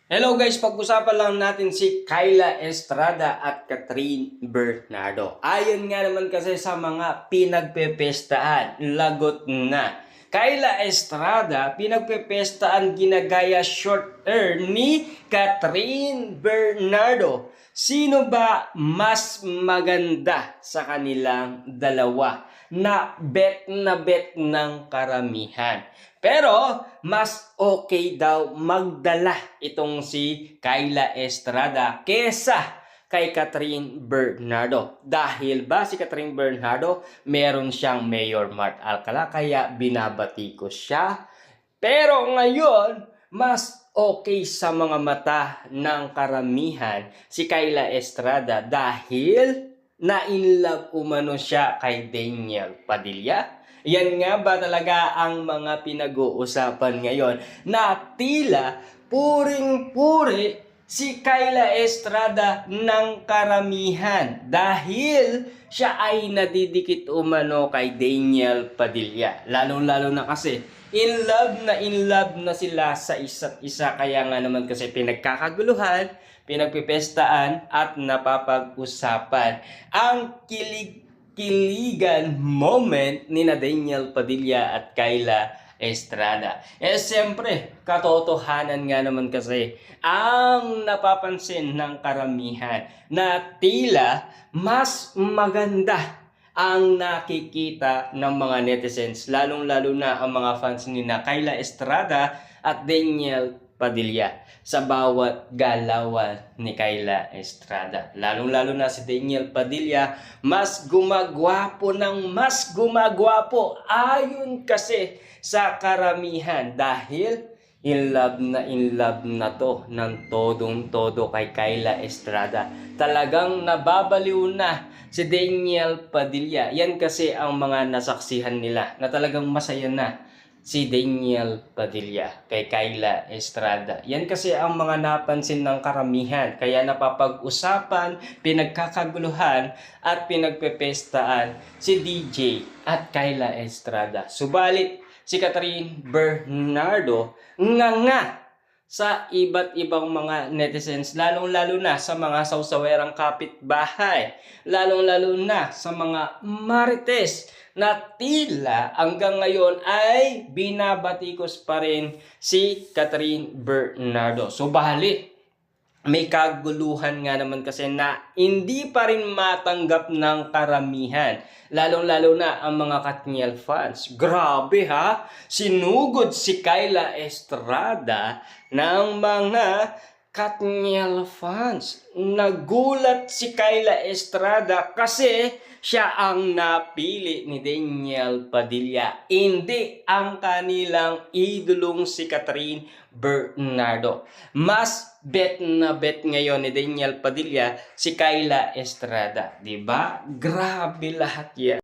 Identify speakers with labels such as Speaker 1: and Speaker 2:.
Speaker 1: Hello guys, pag-usapan lang natin si Kyla Estrada at Catherine Bernardo. Ayon nga naman kasi sa mga pinagpepestahan, lagot na. Kyla Estrada, pinagpepestahan ginagaya short hair ni Catherine Bernardo. Sino ba mas maganda sa kanilang dalawa? Na bet ng karamihan. Pero, mas okay daw magdala itong si Kyla Estrada kesa kay Catherine Bernardo. Dahil ba si Catherine Bernardo, meron siyang Mayor Mart Alcala, kaya binabati ko siya. Pero ngayon, mas okay sa mga mata ng karamihan si Kyla Estrada dahil na-inlove umano siya kay Daniel Padilla. Yan nga ba talaga ang mga pinag-uusapan ngayon na tila puring-puri si Kyla Estrada ng karamihan dahil siya ay nadidikit umano kay Daniel Padilla. Lalo-lalo na kasi in love na sila sa isa't isa, kaya nga naman kasi pinagkakaguluhan, pinagpipestaan at napapag-usapan ang kiligan moment ni na Daniel Padilla at Kyla Estrada. Siyempre, katotohanan nga naman kasi ang napapansin ng karamihan na tila mas maganda ang nakikita ng mga netizens, lalong-lalo na ang mga fans ni na Kyla Estrada at Daniel Padilla sa bawat galawan ni Kyla Estrada. Lalong-lalo na si Daniel Padilla, mas gumagwapo ayon kasi sa karamihan dahil in love na to ng todong-todo kay Kyla Estrada. Talagang nababaliw na si Daniel Padilla. Yan kasi ang mga nasaksihan nila na talagang masaya na si Daniel Padilla kay Kyla Estrada. Yan kasi ang mga napansin ng karamihan. Kaya napapag-usapan, pinagkakaguluhan at pinagpepestaan si DJ at Kyla Estrada. Subalit, si Catherine Bernardo nga sa iba't ibang mga netizens, lalong-lalo na sa mga sawsawerang kapitbahay, lalong-lalo na sa mga marites na tila hanggang ngayon ay binabatikos pa rin si Catherine Bernardo. Subalit, may kaguluhan nga naman kasi na hindi pa rin matanggap ng karamihan. Lalong-lalo na ang mga Katniel fans. Grabe ha! Sinugod si Kyla Estrada ng mga Katniel fans. Nagulat si Kyla Estrada kasi siya ang napili ni Daniel Padilla, hindi ang kanilang idolong si Catherine Bernardo. Mas bet na bet ngayon ni Daniel Padilla si Kyla Estrada, 'di ba? Grabe lahat 'yan.